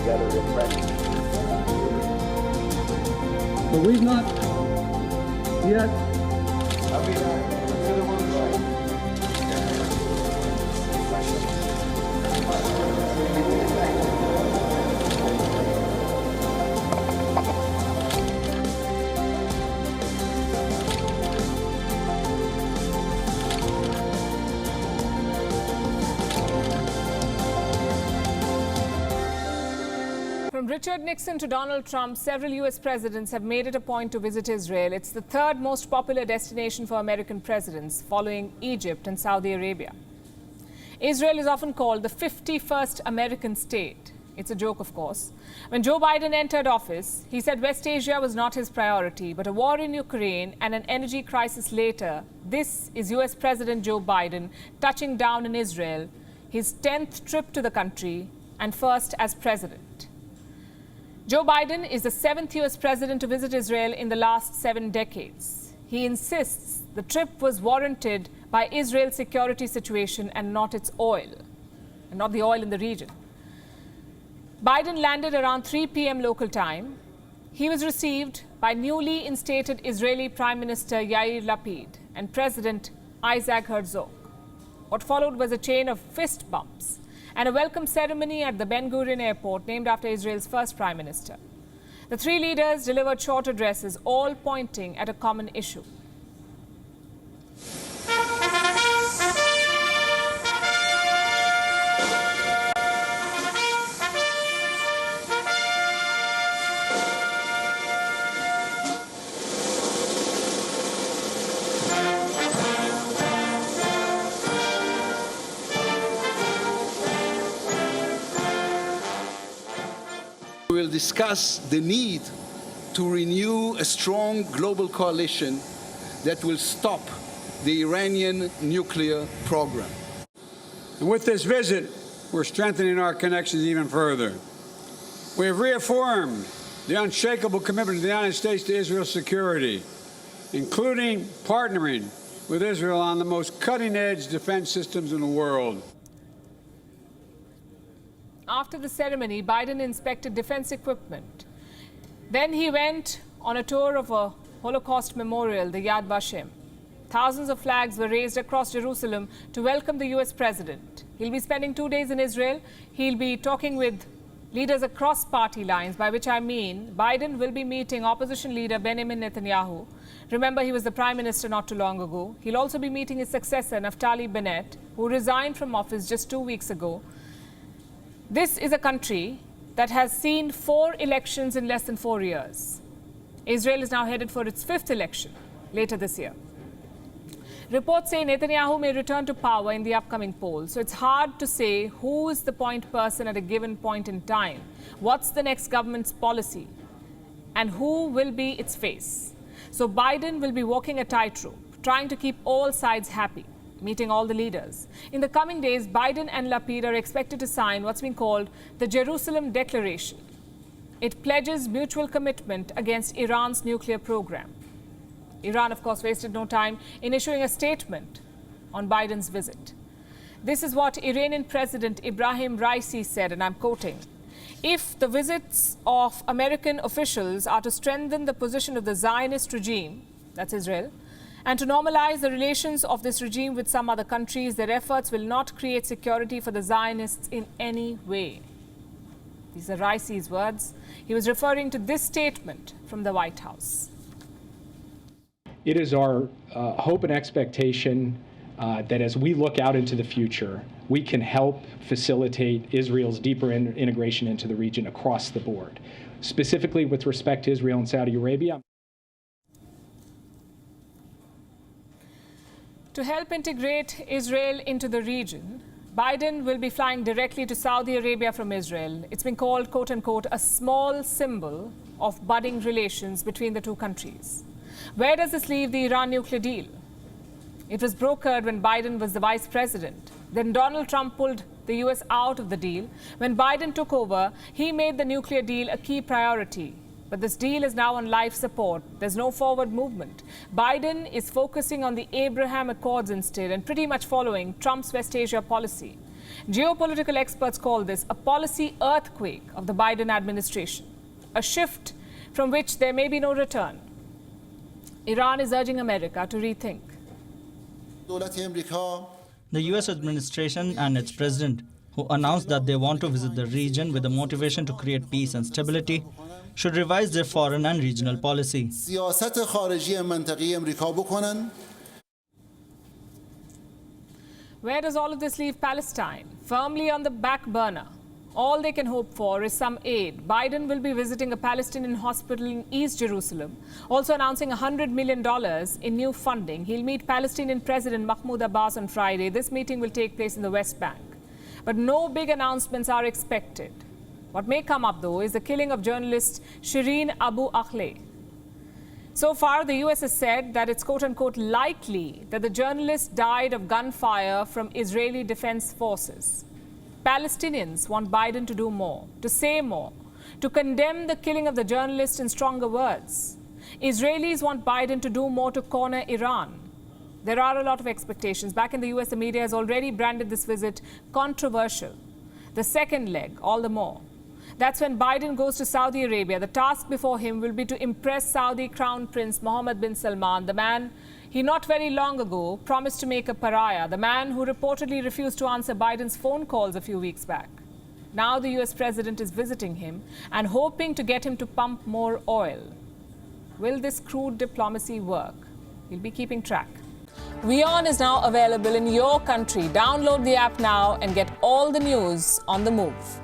together refrain. But we've not yet. From Richard Nixon to Donald Trump, several U.S. presidents have made it a point to visit Israel. It's the third most popular destination for American presidents, following Egypt and Saudi Arabia. Israel is often called the 51st American state. It's a joke, of course. When Joe Biden entered office, he said West Asia was not his priority, but a war in Ukraine and an energy crisis later, this is U.S. President Joe Biden touching down in Israel, his 10th trip to the country and first as president. Joe Biden is the 7th U.S. president to visit Israel in the last 7 decades. He insists the trip was warranted by Israel's security situation and not its oil, and not the oil in the region. Biden landed around 3 p.m. local time. He was received by newly instated Israeli Prime Minister Yair Lapid and President Isaac Herzog. What followed was a chain of fist bumps and a welcome ceremony at the Ben Gurion Airport, named after Israel's first prime minister. The three leaders delivered short addresses, all pointing at a common issue. We will discuss the need to renew a strong global coalition that will stop the Iranian nuclear program. And with this visit, we're strengthening our connections even further. We have reaffirmed the unshakable commitment of the United States to Israel's security, including partnering with Israel on the most cutting-edge defense systems in the world. After the ceremony, Biden inspected defense equipment. Then he went on a tour of a Holocaust memorial, the Yad Vashem. Thousands of flags were raised across Jerusalem to welcome the U.S. president. He'll be spending 2 days in Israel. He'll be talking with leaders across party lines, by which I mean Biden will be meeting opposition leader Benjamin Netanyahu. Remember, he was the prime minister not too long ago. He'll also be meeting his successor, Naftali Bennett, who resigned from office just 2 weeks ago. This is a country that has seen 4 elections in less than 4 years. Israel is now headed for its 5th election later this year. Reports say Netanyahu may return to power in the upcoming polls, so it's hard to say who is the point person at a given point in time, what's the next government's policy, and who will be its face. So Biden will be walking a tightrope, trying to keep all sides happy, meeting all the leaders. In the coming days, Biden and Lapid are expected to sign what's been called the Jerusalem Declaration. It pledges mutual commitment against Iran's nuclear program. Iran, of course, wasted no time in issuing a statement on Biden's visit. This is what Iranian President Ibrahim Raisi said, and I'm quoting, "If the visits of American officials are to strengthen the position of the Zionist regime," that's Israel, "and to normalize the relations of this regime with some other countries, their efforts will not create security for the Zionists in any way." These are Raisi's words. He was referring to this statement from the White House. It is our hope and expectation that as we look out into the future, we can help facilitate Israel's deeper integration into the region across the board, specifically with respect to Israel and Saudi Arabia. To help integrate Israel into the region, Biden will be flying directly to Saudi Arabia from Israel. It's been called, quote unquote, a small symbol of budding relations between the two countries. Where does this leave the Iran nuclear deal? It was brokered when Biden was the vice president. Then Donald Trump pulled the U.S. out of the deal. When Biden took over, he made the nuclear deal a key priority. But this deal is now on life support. There's no forward movement. Biden is focusing on the Abraham Accords instead and pretty much following Trump's West Asia policy. Geopolitical experts call this a policy earthquake of the Biden administration, a shift from which there may be no return. Iran is urging America to rethink. The US administration and its president, who announced that they want to visit the region with the motivation to create peace and stability, should revise their foreign and regional policy. Where does all of this leave Palestine? Firmly on the back burner. All they can hope for is some aid. Biden will be visiting a Palestinian hospital in East Jerusalem, also announcing $100 million in new funding. He'll meet Palestinian President Mahmoud Abbas on Friday. This meeting will take place in the West Bank. But no big announcements are expected. What may come up, though, is the killing of journalist Shireen Abu Akleh. So far, the US has said that it's quote-unquote likely that the journalist died of gunfire from Israeli Defense Forces. Palestinians want Biden to do more, to say more, to condemn the killing of the journalist in stronger words. Israelis want Biden to do more to corner Iran. There are a lot of expectations. Back in the US, the media has already branded this visit controversial. The second leg, all the more. That's when Biden goes to Saudi Arabia. The task before him will be to impress Saudi Crown Prince Mohammed bin Salman, the man he not very long ago promised to make a pariah, the man who reportedly refused to answer Biden's phone calls a few weeks back. Now the US president is visiting him and hoping to get him to pump more oil. Will this crude diplomacy work? We'll be keeping track. WION is now available in your country. Download the app now and get all the news on the move.